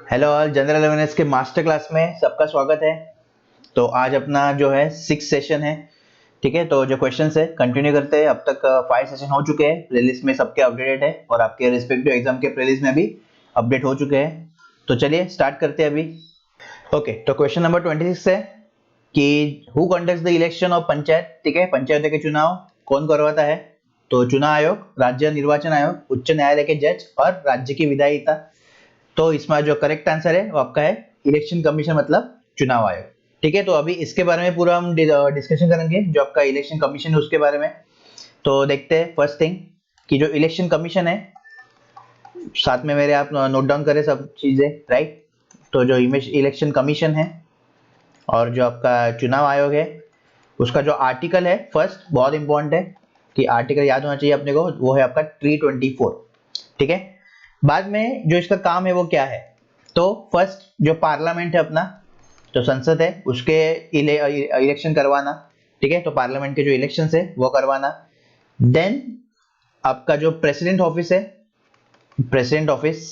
Hello all, general awareness के master class में सबका स्वागत है। तो आज अपना जो है 6 सेशन है। ठीक है, तो जो क्वेश्चंस है कंटिन्यू करते हैं। अब तक 5 सेशन हो चुके हैं, प्लेलिस्ट में सबके अपडेटेड है और आपके रिस्पेक्टिव एग्जाम के प्लेलिस्ट में भी अपडेट हो चुके हैं। तो चलिए स्टार्ट करते हैं अभी। ओके, तो क्वेश्चन नंबर 26 है कि who conducts the election of panchayat. ठीक है, पंचायतों के चुनाव कौन करवाता है? तो चुनाव आयोग, राज्य निर्वाचन आयोग, उच्च न्यायालय के जज और राज्य की विधायिका। तो इसमें जो करेक्ट आंसर है वो आपका है इलेक्शन कमीशन, मतलब चुनाव आयोग। ठीक है, तो अभी इसके बारे में पूरा हम डिस्कशन करेंगे, जो आपका इलेक्शन कमीशन है उसके बारे में। तो देखते हैं फर्स्ट थिंग कि जो इलेक्शन कमीशन है, साथ में मेरे आप नोट डाउन करें सब चीजें, राइट। तो जो इलेक्शन कमीशन है और जो आपका चुनाव आयोग है, उसका जो आर्टिकल है फर्स्ट बहुत इंपॉर्टेंट है कि आर्टिकल याद होना चाहिए अपने को, वो है आपका 324। ठीक है, बाद में जो इसका काम है वो क्या है? तो फर्स्ट जो पार्लियामेंट है अपना, जो संसद है, उसके इलेक्शन करवाना। ठीक है, तो पार्लियामेंट के जो इलेक्शन है वो करवाना। देन आपका जो प्रेसिडेंट ऑफिस है, प्रेसिडेंट ऑफिस,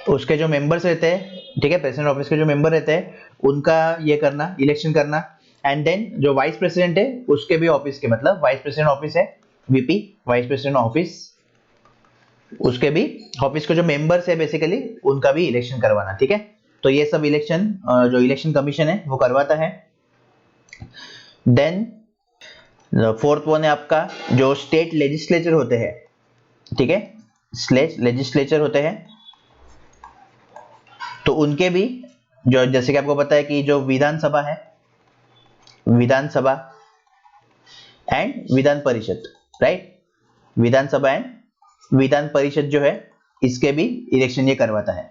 उसके जो मेंबर्स रहते हैं, ठीक है, प्रेसिडेंट ऑफिस के जो मेंबर रहते हैं उनका ये करना, इलेक्शन करना। एंड देन जो वाइस प्रेसिडेंट है उसके भी ऑफिस के, मतलब वाइस प्रेसिडेंट ऑफिस है वीपी, वाइस प्रेसिडेंट ऑफिस, उसके भी ऑफिस के जो मेंबर्स है बेसिकली उनका भी इलेक्शन करवाना। ठीक है, तो ये सब इलेक्शन जो इलेक्शन कमीशन है वो करवाता है। देन फोर्थ वन है आपका जो स्टेट लेजिस्लेचर होते हैं। ठीक है, स्टेट लेजिस्लेचर होते हैं, तो उनके भी जो, जैसे कि आपको पता है कि जो विधानसभा है, विधानसभा and Vidhan Parishad, right, Vidhan Sabha and Vidhan Parishad जो है, इसके भी इलेक्शन ये करवाता है।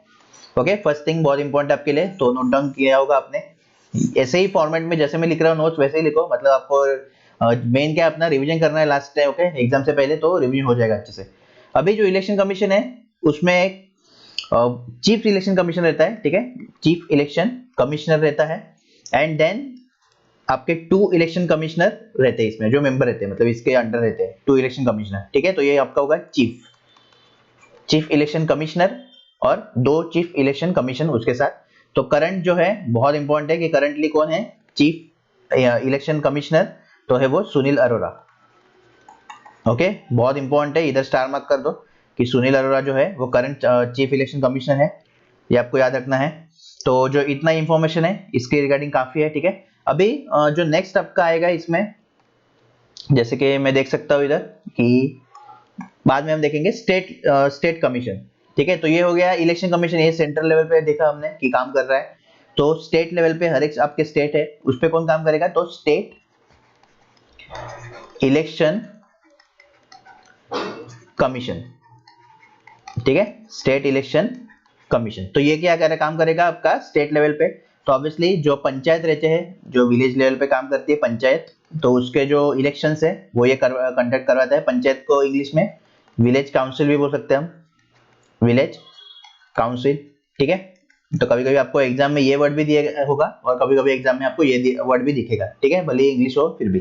ओके, फर्स्ट थिंग बहुत इंपॉर्टेंट आपके लिए, तो नोट डाउन किया होगा आपने। ऐसे ही फॉर्मेट में जैसे मैं लिख रहा हूँ नोट्स वैसे ही लिखो, मतलब आपको मेन क्या अपना रिवीजन करना है लास्ट टाइम, ओके, एग्जाम से पहले, तो रिवीजन हो जाएगा अच्छे से। अभी जो इलेक्शन कमीशन है उसमें एक चीफ इलेक्शन कमीशन रहता है। ठीक है, चीफ इलेक्शन कमिश्नर रहता है। एंड देन आपके 2 इलेक्शन कमिश्नर रहते हैं इसमें, जो मेंबर रहते हैं, मतलब इसके अंडर रहते हैं 2 इलेक्शन कमिश्नर। ठीक है, तो ये आपका होगा चीफ, चीफ इलेक्शन कमिश्नर और 2 चीफ इलेक्शन कमीशन उसके साथ। तो करंट जो है बहुत इंपॉर्टेंट है कि करंटली कौन है चीफ इलेक्शन कमिश्नर, तो है वो सुनील अरोरा। ओके, बहुत इंपॉर्टेंट है, इधर स्टार मार्क कर दो कि सुनील अरोरा जो है वो करंट चीफ इलेक्शन कमिश्नर है, ये आपको याद रखना है। तो जो इतना इंफॉर्मेशन है इसके रिगार्डिंग काफी है। ठीक है, अभी जो नेक्स्ट आपका आएगा इसमें, जैसे कि मैं देख सकता हूँ इधर कि बाद में हम देखेंगे स्टेट कमीशन। ठीक है, तो ये हो गया इलेक्शन कमीशन, ये सेंट्रल लेवल पे देखा हमने कि काम कर रहा है। तो स्टेट लेवल पे हर एक आपके स्टेट है उस पे कौन काम करेगा? तो स्टेट इलेक्शन कमीशन। ठीक है, स्टेट इलेक्शन कमीशन, तो ये क्या करे, काम करेगा आपका स्टेट लेवल पे। तो ऑब्वियसली जो पंचायत रहते हैं, जो विलेज लेवल पे काम करती है पंचायत, तो उसके जो इलेक्शंस है वो ये कंडक्ट करवाता है। पंचायत को इंग्लिश में विलेज काउंसिल भी बोल सकते हैं हम, विलेज काउंसिल। ठीक है, तो कभी कभी आपको एग्जाम में ये वर्ड भी दिया होगा और कभी कभी एग्जाम में आपको ये वर्ड भी दिखेगा। ठीक है, भले इंग्लिश हो फिर भी।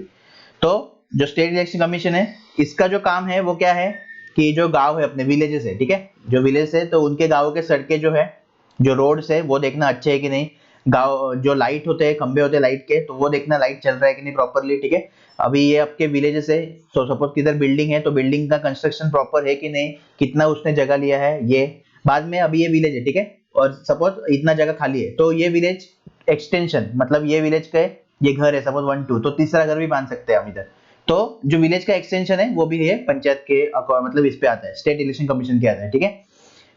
तो जो स्टेट इलेक्शन कमीशन है, इसका जो काम है वो क्या है कि जो गांव है अपने विलेजेस है, ठीक है, जो विलेज है तो उनके गाँव के सड़कें जो है, जो रोड्स है वो देखना अच्छे है कि नहीं। गाँव जो लाइट होते हैं, खंबे होते हैं लाइट के, तो वो देखना लाइट चल रहा है कि नहीं प्रॉपरली। ठीक है, अभी ये आपके विलेजेस है, तो सपोज किधर बिल्डिंग है तो बिल्डिंग का कंस्ट्रक्शन प्रॉपर है कि नहीं, कितना उसने जगह लिया है ये। बाद में अभी ये विलेज है, ठीक है, और सपोज इतना जगह खाली है, तो ये विलेज एक्सटेंशन, मतलब ये विलेज के ये घर है सपोज 1 2, तो तीसरा घर भी बांध सकते हैं हम इधर। तो जो विलेज का एक्सटेंशन है वो भी है पंचायत के मतलब इस पे आता है, स्टेट इलेक्शन कमीशन के आता है। ठीक है,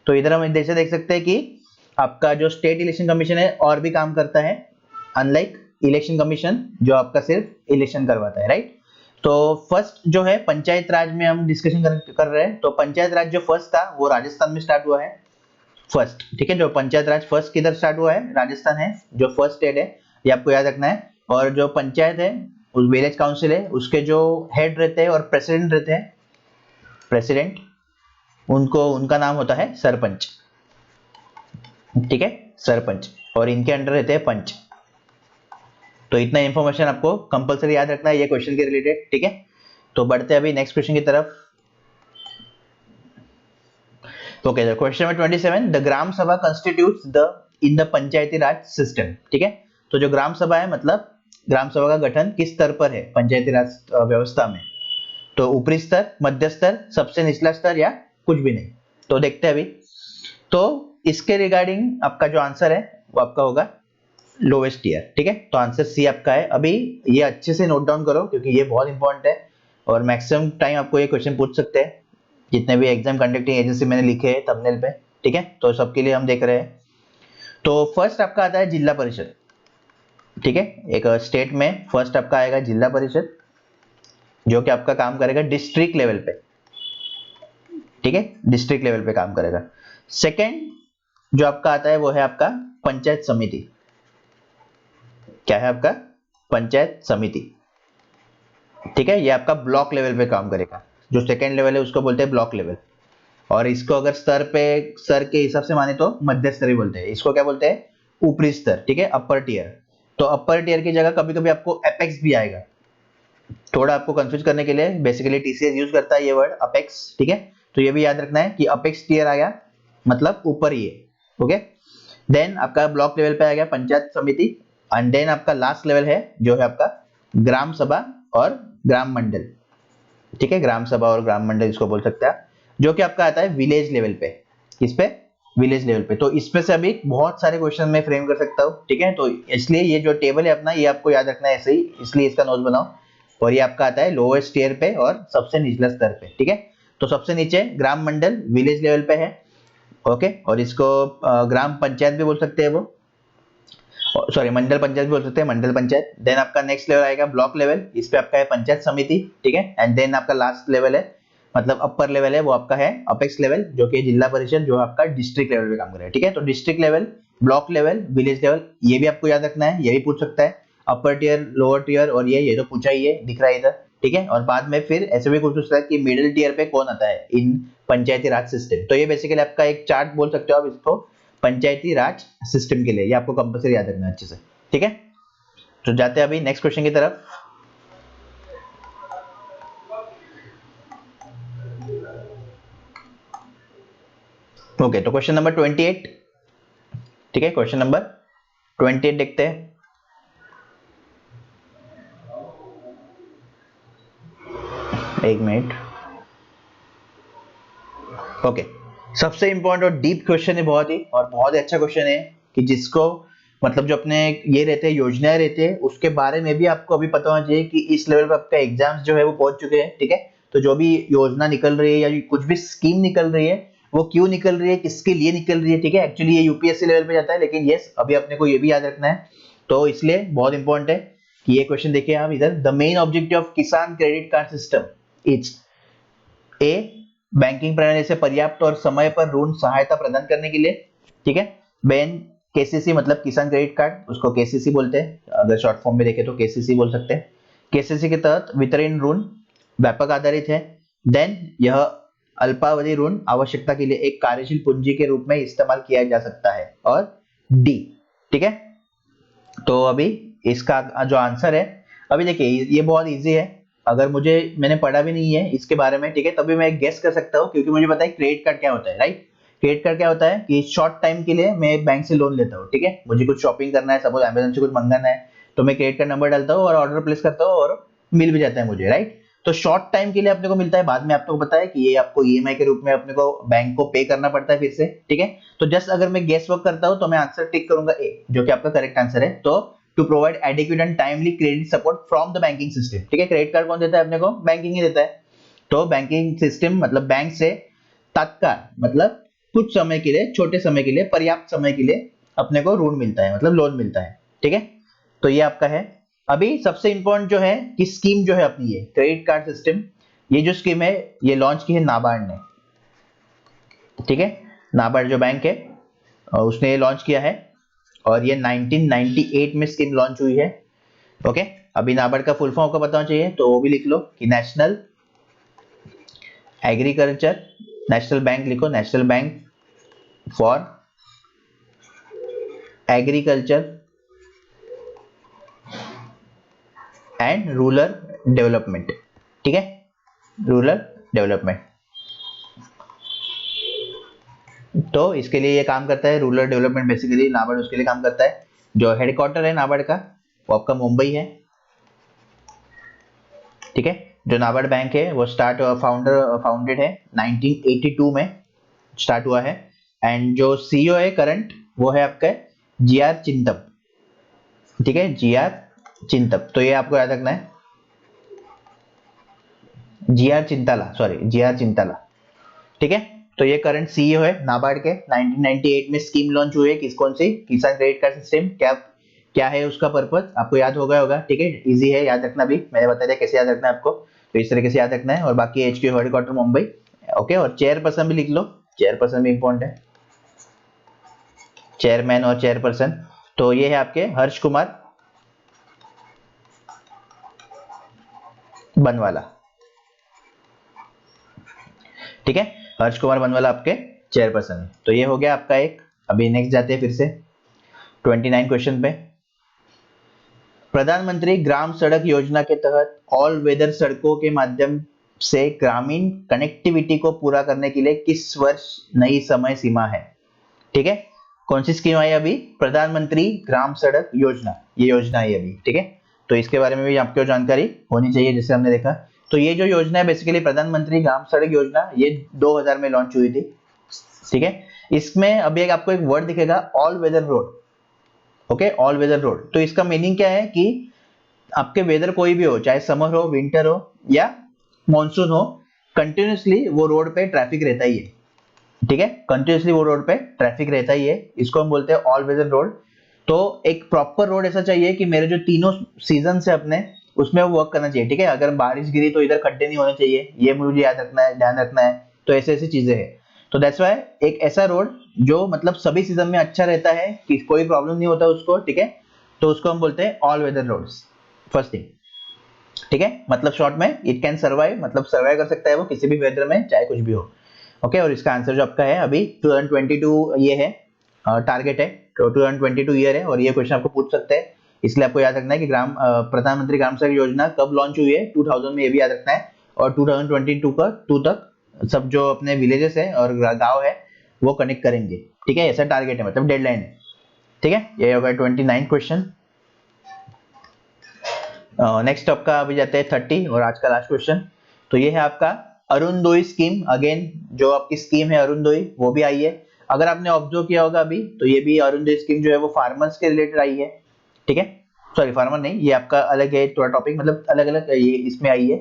तो इधर हम जैसे देख सकते हैं कि आपका जो स्टेट इलेक्शन कमीशन है और भी काम करता है, अनलाइक इलेक्शन कमीशन जो आपका सिर्फ इलेक्शन करवाता है, राइट। तो फर्स्ट जो है पंचायत राज में हम डिस्कशन कर रहे हैं। तो पंचायत राज जो फर्स्ट था वो राजस्थान में स्टार्ट हुआ है फर्स्ट। ठीक है, जो पंचायत राज फर्स्ट किधर स्टार्ट हुआ है? राजस्थान है जो फर्स्ट स्टेट है, ये आपको याद रखना है। और जो पंचायत है, उस विलेज काउंसिल है, उसके जो हेड रहते हैं और प्रेसिडेंट रहते हैं, प्रेसिडेंट, उनको उनका नाम होता है सरपंच। ठीक है, सरपंच, और इनके अंडर रहते हैं पंच। तो इतना इंफॉर्मेशन आपको कंपलसरी याद रखना है ये क्वेश्चन के रिलेटेड। ठीक है, तो बढ़ते हैं अभी नेक्स्ट क्वेश्चन की तरफ। Okay, question number 27, the gram सभा constitutes the in the Panchayati Raj system. ठीक है, तो जो ग्राम सभा है मतलब ग्राम सभा का गठन किस स्तर पर है पंचायती राज व्यवस्था में, तो ऊपरी स्तर, मध्य स्तर, सबसे निचला स्तर या कुछ भी नहीं। तो देखते हैं अभी। तो इसके रिगार्डिंग आपका जो आंसर है वो आपका होगा लोवेस्ट ईयर। ठीक है, तो आंसर सी आपका है। अभी ये अच्छे से नोट डाउन करो क्योंकि ये बहुत इंपॉर्टेंट है और मैक्सिमम टाइम आपको ये क्वेश्चन पूछ सकते हैं जितने भी एग्जाम कंडक्टिंग एजेंसी मैंने लिखे हैं थंबनेल पे। ठीक है, तो सबके लिए हम देख रहे हैं। तो फर्स्ट आपका आता है जिला परिषद। ठीक है, एक स्टेट में फर्स्ट आपका आएगा जिला परिषद, जो कि आपका काम करेगा डिस्ट्रिक्ट लेवल पे। ठीक है, डिस्ट्रिक्ट लेवल पे काम करेगा। सेकंड जो आपका आता है वो है आपका पंचायत समिति। क्या है आपका? पंचायत समिति। ठीक है, ये आपका ब्लॉक लेवल पे काम करेगा। जो सेकंड लेवल है उसको बोलते हैं ब्लॉक लेवल, और इसको अगर स्तर के हिसाब से माने तो मध्य स्तरीय बोलते हैं। इसको क्या बोलते हैं? ऊपरी स्तर। ठीक है, अपर टीयर। तो अपर टीयर की जगह कभी कभी आपको अपेक्स भी आएगा, थोड़ा आपको कंफ्यूज करने के लिए। बेसिकली टीसीएस यूज करता है ये वर्ड अपेक्स। ठीक है, तो ये भी याद रखना है कि अपेक्स टीयर आया मतलब ऊपर ही है। ओके, देन आपका ब्लॉक लेवल पे आ गया पंचायत समिति, एंड देन आपका लास्ट लेवल है जो है आपका ग्राम सभा और ग्राम मंडल। ठीक है, ग्राम सभा और ग्राम मंडल इसको बोल सकते हैं, जो कि आपका आता है विलेज लेवल पे। किस पे? विलेज लेवल पे। तो इसमें से अभी बहुत सारे क्वेश्चन मैं फ्रेम कर सकता हूँ। ठीक है, तो इसलिए ये जो टेबल है अपना ये आपको याद रखना है ऐसे ही, इसलिए इसका नोट बनाओ। और ये आपका आता है लोएस्ट टीयर पे और सबसे निचला स्तर पे। ठीक है, तो सबसे नीचे ग्राम मंडल विलेज लेवल पे है। ओके, और इसको ग्राम पंचायत भी बोल सकते हैं वो, सॉरी मंडल पंचायत भी बोल सकते हैं, मंडल पंचायत। देन आपका नेक्स्ट लेवल आएगा ब्लॉक लेवल, इस पे आपका है पंचायत समिति। ठीक है, एंड देन आपका लास्ट लेवल है मतलब अपर लेवल है वो आपका है अपेक्स लेवल, जो कि जिला परिषद, जो आपका डिस्ट्रिक्ट लेवल पे काम करेगा। ठीक है, तो district level, block level, village level, ये भी आपको याद रखना है, ये भी पूछ सकता है। अपर टीयर, लोअर टीयर, और ये तो पूछा ही है, दिख रहा है इधर। ठीक है, और बाद में फिर ऐसे भी कुछ पूछता है कि मिडिल टीयर पे कौन आता है इन पंचायती राज सिस्टम। तो ये बेसिकली आपका एक चार्ट बोल सकते हो आप इसको पंचायती राज सिस्टम के लिए, ये आपको कंपल्सरी याद रखना है अच्छे से। ठीक है, तो जाते हैं अभी नेक्स्ट क्वेश्चन की तरफ। ओके, तो क्वेश्चन नंबर 28। ठीक है, क्वेश्चन नंबर 28 देखते हैं। एक मिनट। ओके, सबसे इंपॉर्टेंट और डीप क्वेश्चन है बहुत ही, और बहुत ही अच्छा क्वेश्चन है कि जिसको मतलब जो अपने ये रहते हैं योजनाएं रहते हैं उसके बारे में भी आपको अभी पता होना चाहिए कि इस लेवल पे आपका एग्जाम्स जो है वो पहुंच चुके हैं। ठीक है, तो जो भी योजना निकल रही है या कुछ भी स्कीम निकल रही है वो क्यों निकल रही है, किसके लिए निकल रही है। ठीक है, एक्चुअली ये यूपीएससी लेवल पे जाता है, लेकिन यस अभी अपने को ये भी याद रखना है, तो इसलिए बहुत इंपॉर्टेंट है कि ये क्वेश्चन देखिए आप इधर। द मेन ऑब्जेक्टिव ऑफ किसान credit card system is a, banking प्रणाली से पर्याप्त और समय पर ऋण सहायता प्रदान करने के लिए। ठीक है, बेन केसीसी मतलब किसान क्रेडिट कार्ड, उसको केसीसी बोलते हैं, अगर शॉर्ट फॉर्म में देखें तो केसीसी बोल सकते हैं। केसीसी के तहत वितरण ऋण व्यापक आधारित है। देन यह अल्पावधि ऋण आवश्यकता के लिए एक कार्यशील पूंजी के रूप में इस्तेमाल किया जा सकता है। और डी, ठीक है, तो अभी इसका जो आंसर है, अभी देखिए ये बहुत इजी है, अगर मैंने पढ़ा भी नहीं है इसके बारे में। ठीक है, तभी मैं गेस कर सकता हूँ क्योंकि मुझे पता है क्रेडिट कार्ड क्या होता है। राइट, क्रेडिट कार्ड क्या होता है कि शॉर्ट टाइम के लिए मैं बैंक से लोन लेता हूँ। ठीक है, मुझे कुछ शॉपिंग करना है, सपोज अमेजन से कुछ मंगाना है, तो मैं क्रेडिट कार्ड नंबर डालता हूँ और ऑर्डर प्लेस करता हूँ और मिल भी जाता है मुझे। राइट, तो शॉर्ट टाइम के लिए अपने को मिलता है, बाद में आपको पता है कि ये आपको ईएमआई के रूप में अपने को बैंक को पे करना पड़ता है फिर से। ठीक है, तो जस्ट अगर मैं गेस वर्क करता हूं तो मैं आंसर टिक करूंगा ए, जो कि आपका करेक्ट आंसर है। तो to provide adequate and timely credit support from the banking system. ठीक है, क्रेडिट कार्ड कौन देता है अपने को? बैंकिंग ही देता है। तो बैंकिंग सिस्टम मतलब बैंक से तत्काल मतलब कुछ समय के लिए, छोटे समय के लिए, पर्याप्त समय के लिए अपने को ऋण मिलता है, मतलब लोन मिलता है। ठीक है, तो ये आपका है। अभी सबसे इंपॉर्टेंट जो है कि स्कीम जो है अपनी ये क्रेडिट कार्ड सिस्टम, ये जो स्कीम है ये लॉन्च की है नाबार्ड ने। ठीक है, नाबार्ड जो बैंक है उसने ये लॉन्च किया है, और ये 1998 में स्कीम लॉन्च हुई है। ओके, अभी नाबार्ड का फुल फॉर्म आपको पता होना चाहिए तो वो भी लिख लो कि नेशनल एग्रीकल्चर, नेशनल बैंक लिखो, national bank for agriculture and rural development. ठीक है, रूरल डेवलपमेंट। तो इसके लिए ये काम करता है, रूरल डेवलपमेंट बेसिकली नाबार्ड उसके लिए काम करता है। जो हेडक्वार्टर है नाबार्ड का वो आपका मुंबई है, ठीक है। जो नाबार्ड बैंक है वो फाउंडेड है 1982 में स्टार्ट हुआ है। एंड जो सीईओ है करंट वो है आपका जी आर चिंतप, ठीक है, जी आर चिंतप। तो ये आपको याद रखना है, G R Chintala, sorry G R Chintala, ठीक है। तो ये करंट सीईओ है नाबार्ड के। 1998 में स्कीम लॉन्च हुई है, किस कौन सी, किसान क्रेडिट कार्ड सिस्टम। क्या क्या है उसका पर्पस आपको याद होगा, ठीक है, इजी है याद रखना भी, मैंने बता दिया कैसे याद रखना है आपको। तो इस तरीके से याद रखना है। और बाकी एचक्यू हेडक्वार्टर मुंबई, ओके। और चेयरपर्सन भी लिख लो, चेयरपर्सन भी इंपॉर्टेंट है, चेयरमैन और चेयरपर्सन। तो ये है आपके हर्ष कुमार बनवाला, ठीक है। हर्ष कुमार बनवाला आपके चेयरपर्सन है। तो ये हो गया आपका एक। अभी नेक्स्ट जाते हैं फिर से 29 क्वेश्चन पे। प्रधानमंत्री ग्राम सड़क योजना के तहत ऑल वेदर सड़कों के माध्यम से ग्रामीण कनेक्टिविटी को पूरा करने के लिए किस वर्ष नई समय सीमा है, ठीक है। कौन सी स्कीम आई अभी, प्रधानमंत्री ग्राम सड़क योजना, ये योजना आई अभी, ठीक है। तो इसके बारे में भी आपको जानकारी होनी चाहिए, जैसे हमने देखा। तो ये जो योजना है बेसिकली प्रधानमंत्री ग्राम सड़क योजना, ये 2000 में लॉन्च हुई थी, ठीक है। इसमें अभी एक आपको एक वर्ड दिखेगा all weather road, okay, all weather road. तो इसका मीनिंग क्या है कि आपके वेदर कोई भी हो, चाहे समर हो, विंटर हो या मॉनसून हो, कंटिन्यूसली वो रोड पे ट्रैफिक रहता ही है, ठीक है। कंटिन्यूसली वो रोड पे ट्रैफिक रहता ही है, इसको हम बोलते हैं ऑल वेदर रोड। तो एक प्रॉपर रोड ऐसा चाहिए कि मेरे जो तीनों सीजन से अपने उसमें वो वर्क करना चाहिए, ठीक है। अगर बारिश गिरी तो इधर खड्डे नहीं होने चाहिए, ये मुझे याद रखना है, ध्यान रखना है। तो ऐसे ऐसी चीजें हैं। तो दैट्स वाई एक ऐसा रोड जो मतलब सभी सीजन में अच्छा रहता है, कि कोई प्रॉब्लम नहीं होता उसको, ठीक है। तो उसको हम बोलते हैं all weather roads, first thing, ठीक है। मतलब शॉर्ट में इट कैन सर्वाइव, मतलब सर्वाइव कर सकता है वो किसी भी वेदर में, चाहे कुछ भी हो, ओके। और इसका आंसर जो आपका है अभी 2022 ये है, टारगेट है। तो 2022 ईयर है और ये क्वेश्चन आपको पूछ सकते हैं, इसलिए आपको याद रखना है कि प्रधानमंत्री ग्राम सड़क योजना कब लॉन्च हुई है, 2000 में, ये भी याद रखना है। और 2022 का 2 तक सब जो अपने विलेजेस है और गांव है वो कनेक्ट करेंगे, ठीक है। ऐसा टारगेट है, मतलब डेडलाइन है, ठीक है। ये होगा 29 क्वेश्चन। नेक्स्ट आपका अभी जाते हैं 30 और आज का लास्ट क्वेश्चन। तो ये है आपका अरुणोदय स्कीम, अगेन जो आपकी स्कीम है अरुणोदय वो भी आई है। अगर आपने ऑब्जर्व किया होगा अभी, तो ये भी अरुणोदय स्कीम जो है वो फार्मर्स के रिलेटेड आई है, ठीक है। सॉरी फार्मर नहीं, ये आपका अलग है थोड़ा टॉपिक, मतलब अलग अलग ये इसमें आई है।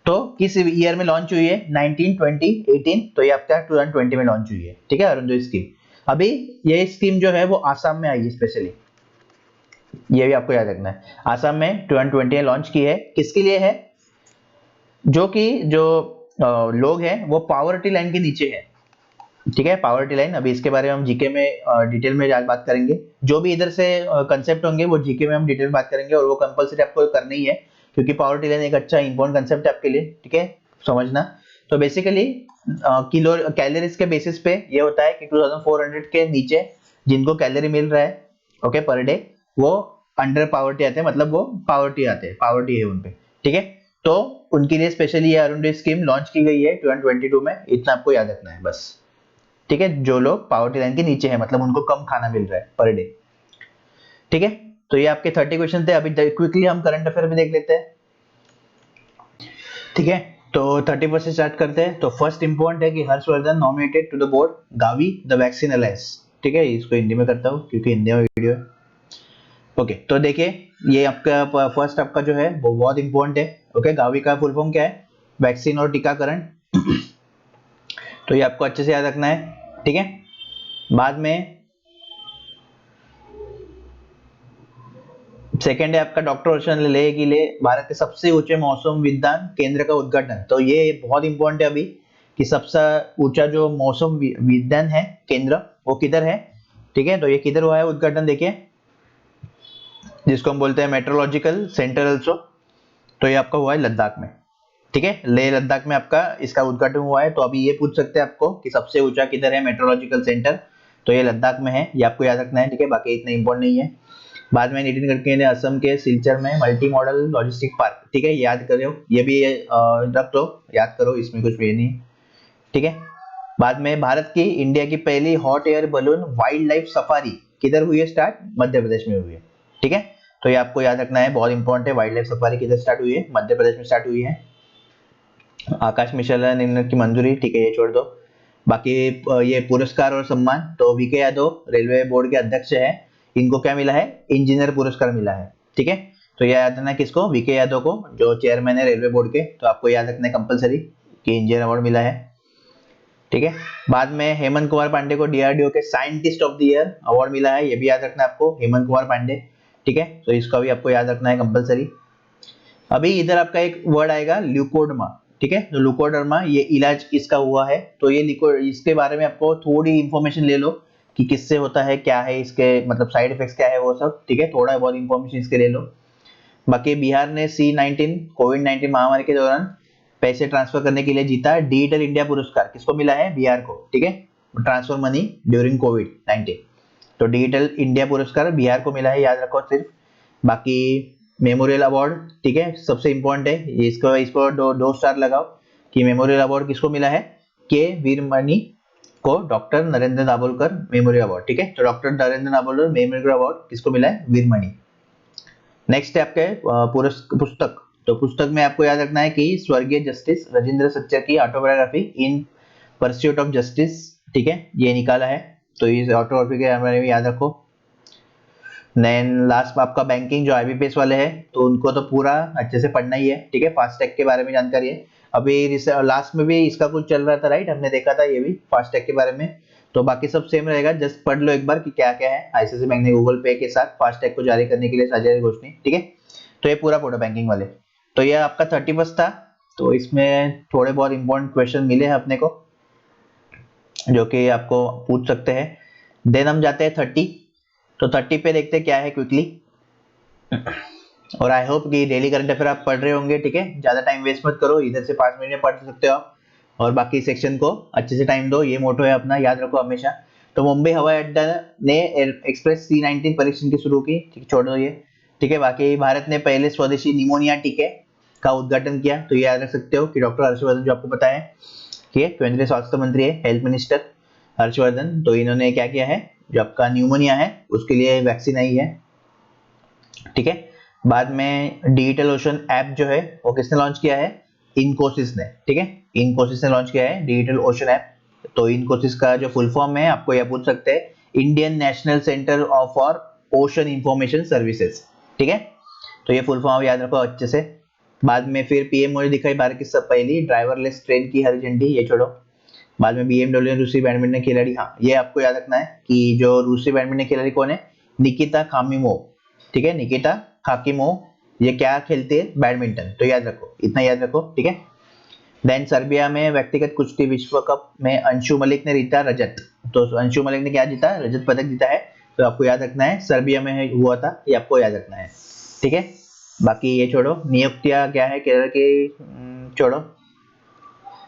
तो किस ईयर में लॉन्च हुई है, 19, 20, 18। तो ये आपका 2020 में लॉन्च हुई है, ठीक है, अरुणोदय स्कीम। अभी ये स्कीम जो है वो आसाम में आई है स्पेशली, ये भी आपको याद रखना है। आसाम में 2020 में लॉन्च की है, किसके लिए है, जो कि जो लोग हैं वो पावर्टी लाइन के नीचे है, ठीक है। पावर्टी लाइन, अभी इसके बारे में हम जीके में डिटेल में आज बात करेंगे। जो भी इधर से कंसेप्ट होंगे वो जीके में हम डिटेल बात करेंगे, और वो कंपलसरी आपको करना ही है, क्योंकि पावर्टी लाइन एक अच्छा इंपॉर्टेंट कंसेप्ट है आपके लिए, ठीक है, समझना। तो बेसिकली किलो कैलोरीज के बेसिस पे ये होता है कि 2400 के नीचे जिनको कैलोरी मिल रहा है, ओके, पर डे, वो अंडर पावर्टी आते हैं, मतलब वो पावर्टी आते हैं, पावर्टी है उनपे, ठीक है। तो उनके लिए स्पेशली ये अरुणोदय स्कीम लॉन्च की गई है 2022 में, इतना आपको याद रखना है बस, ठीक है। जो लोग पावर्टी लाइन के नीचे हैं, मतलब उनको कम खाना मिल रहा है पर डे, ठीक है। तो ये आपके 30 क्वेश्चन थे। अभी क्विकली हम करंट अफेयर में देख लेते हैं, ठीक है। तो 31 से स्टार्ट करते हैं। तो फर्स्ट इंपॉर्टेंट है कि Harshvardhan nominated to the board GAVI the vaccine alliance, ठीक है। इसको हिंदी में करता हूँ क्योंकि हिंदी में वीडियो है, ओके। तो देखिए ये आपका फर्स्ट आपका जो है वो बहुत इंपॉर्टेंट है, ओके। गावी का फुल फॉर्म क्या है, वैक्सीन और टीकाकरण। तो ये आपको अच्छे से याद रखना है, ठीक है। बाद में सेकेंड है आपका डॉक्टर रोशन लेह की ले भारत के सबसे ऊंचे मौसम विज्ञान केंद्र का उद्घाटन। तो ये बहुत इंपॉर्टेंट है अभी, कि सबसे ऊंचा जो मौसम विज्ञान है केंद्र वो किधर है, ठीक है। तो ये किधर हुआ है उद्घाटन, देखिए, जिसको हम बोलते हैं मेट्रोलॉजिकल सेंटर ऑल्सो। तो ये आपका हुआ है लद्दाख में, ठीक है, लेह लद्दाख में आपका इसका उद्घाटन हुआ है। तो अभी ये पूछ सकते हैं आपको कि सबसे ऊंचा किधर है मेट्रोलॉजिकल सेंटर, तो ये लद्दाख में है, ये आपको याद रखना है, ठीक है। बाकी इतना इंपॉर्टेंट नहीं है। बाद में नितिन गडकरी ने असम के सिलचर में मल्टी मॉडल लॉजिस्टिक पार्क, ठीक है, याद करो, ये भी रख लो, याद करो, इसमें कुछ भी नहीं, ठीक है। बाद में भारत की इंडिया की पहली hot air balloon wild life safari किधर हुई है स्टार्ट? मध्य प्रदेश में हुई है। ठीक है, तो ये आपको याद रखना है, बहुत इंपॉर्टेंट है। वाइल्ड लाइफ सफारी किधर स्टार्ट हुई है? मध्य प्रदेश में स्टार्ट हुई है। आकाश मिश्रा ने की मंजूरी, ठीक है, ये छोड़ दो। बाकी ये पुरस्कार और सम्मान, तो वीके यादव रेलवे बोर्ड के अध्यक्ष है, इनको क्या मिला है? इंजीनियर पुरस्कार मिला है। ठीक है, तो ये याद रखना किसको? वीके यादव को, जो चेयरमैन है रेलवे बोर्ड के। तो आपको याद रखना है कंपलसरी कि इंजीनियर अवार्ड मिला है। ठीक है, बाद में हेमंत कुमार पांडे को डीआरडीओ के scientist of the year award मिला है, ये भी याद रखना है आपको, हेमंत कुमार पांडे। ठीक है, तो इसका भी आपको याद रखना है कंपलसरी। अभी इधर आपका एक वर्ड आएगा ल्यूकोडर्मा। ठीक है, तो ल्यूकोडर्मा ये इलाज इसका हुआ है, तो ये इसके बारे में आपको थोड़ी इंफॉर्मेशन ले लो कि किससे होता है, क्या है इसके मतलब साइड इफेक्ट्स क्या है वो सब। ठीक है, थोड़ा बहुत इंफॉर्मेशन इसके ले लो। बाकी बिहार ने C-19 कोविड-19 महामारी के दौरान पैसे ट्रांसफर करने के लिए जीता डिजिटल इंडिया पुरस्कार। किसको मिला है? बिहार को। ठीक है, ट्रांसफर मनी ड्यूरिंग कोविड-19, तो डिजिटल इंडिया पुरस्कार बिहार को मिला है, याद रखो सिर्फ। बाकी मेमोरियल अवार्ड, ठीक है, सबसे इंपॉर्टेंट है, इसको दो स्टार लगाओ कि मेमोरियल अवार्ड किसको मिला है? के वीरमणि को doctor Narendra Dabholkar memorial award. ठीक है, तो doctor Narendra Dabholkar memorial award किसको मिला है? वीरमणि। नेक्स्ट है आपके पुस्तक, तो पुस्तक में आपको याद रखना है कि स्वर्गीय जस्टिस राजेंद्र सच्चर की autobiography in pursuit of justice, ठीक है, ये निकाला है, तो इस ऑटोबायोग्राफी के बारे में याद रखो। देन लास्ट आपका बैंकिंग, जो आईबीपीएस वाले हैं तो उनको तो पूरा अच्छे से पढ़ना ही है। ठीक है, फास्टैग के बारे में जानकारी है, अभी लास्ट में भी इसका कुछ चल रहा था, राइट, हमने देखा था ये भी फास्टैग के बारे में। तो बाकी सब सेम रहेगा, जस्ट पढ़ लो एक बार कि क्या क्या है। आईसीआईसी बैंक ने गूगल पे के साथ फास्टैग को जारी करने के लिए साझा घोषणा। ठीक है, तो ये पूरा पूरा बैंकिंग वाले, तो ये आपका 31 था, तो इसमें थोड़े बहुत इंपॉर्टेंट क्वेश्चन मिले हैं अपने को जो कि आपको पूछ सकते हैं। देन हम जाते हैं 30, तो 30 पे देखते हैं क्या है क्विकली। और आई होप कि डेली करंट अफेयर आप पढ़ रहे होंगे। ठीक है, ज्यादा टाइम वेस्ट मत करो, इधर से 5 मिनट में पढ़ सकते हो आप, और बाकी सेक्शन को अच्छे से टाइम दो, ये मोटो है अपना, याद रखो हमेशा। तो मुंबई हवाई अड्डा ने एक्सप्रेस C-19 परीक्षण की शुरू की, छोड़ दो ये। ठीक है, बाकी भारत ने पहले स्वदेशी निमोनिया टीके का उद्घाटन किया, तो ये याद रख सकते हो कि डॉक्टर हर्षवर्धन, जो आपको पता है कि केंद्रीय स्वास्थ्य मंत्री है, हेल्थ मिनिस्टर हर्षवर्धन, तो इन्होंने क्या किया है, जो आपका न्यूमोनिया है उसके लिए वैक्सीन आई है। ठीक है, बाद में डिजिटल ओशन ऐप जो है वो किसने लॉन्च किया है? इनकोसिस ने। ठीक है, इनकोसिस ने लॉन्च किया है डिजिटल ओशन ऐप। तो इनकोसिस का जो फुल फॉर्म है आपको यह पूछ सकते हैं, Indian national centre for ocean information services. ठीक है, तो ये फुल फॉर्म याद रखो अच्छे से। बाद में फिर पीएम मोदी दिखाई भारत की सब पहली ड्राइवरलेस ट्रेन की हरी झंडी, ये छोड़ो। बाद में बीएमडब्ल्यू ने रूसी बैडमिंटन खिलाड़ी, हाँ ये आपको याद रखना है कि जो रूसी बैडमिंटन खिलाड़ी कौन है? निकिता खामिमोव। ठीक है, निकिता खाकिमोव, ये क्या खेलते हैं? बैडमिंटन, तो याद रखो, इतना याद रखो। ठीक है, देन सर्बिया में व्यक्तिगत कुश्ती विश्व कप में अंशु मलिक ने जीता रजत, तो अंशु मलिक ने क्या जीता? रजत पदक जीता है, तो आपको याद रखना है, सर्बिया में हुआ था, ये आपको याद रखना है। ठीक है, बाकी ये छोड़ो, नियुक्तियां क्या है केरल की, छोड़ो।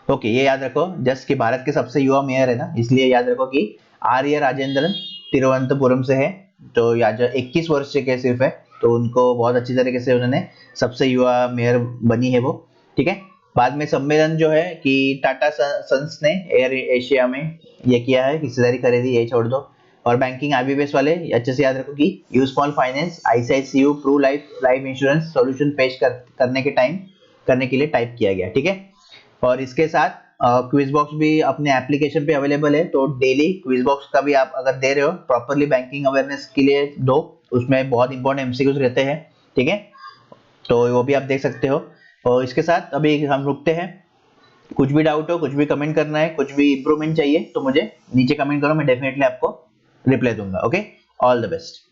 ओके, ये याद रखो जस्ट कि भारत के सबसे युवा मेयर है ना, इसलिए याद रखो कि आर्य राजेंद्रन तिरुवनंतपुरम से है, तो याद 21 वर्ष के सिर्फ है, तो उनको बहुत अच्छी तरीके से उन्होंने सबसे युवा मेयर बनी है वो। ठीक है, बाद में सम्मेलन जो है कि टाटा सन्स ने एयर एशिया में ये किया है, हिस्सेदारी खरीदी, ये छोड़ दो। और बैंकिंग आईबीपीएस वाले अच्छे से याद रखो कि U small finance ICICI pru life insurance solution पेश करने के लिए टाइप किया गया। ठीक है, और इसके साथ क्विज बॉक्स भी अपने एप्लीकेशन पे अवेलेबल है, तो डेली क्विज बॉक्स का भी आप अगर दे रहे हो प्रॉपरली बैंकिंग अवेयरनेस के लिए दो, उसमें बहुत इंपॉर्टेंट एमसीक्यूज रहते हैं। ठीक है, तो वो भी आप देख सकते हो। और इसके साथ अभी हम रुकते हैं, कुछ भी डाउट हो, कुछ भी कमेंट करना है, कुछ भी इंप्रूवमेंट चाहिए तो मुझे नीचे कमेंट करो, मैं डेफिनेटली आपको रिप्लाई दूंगा। Okay, all the best.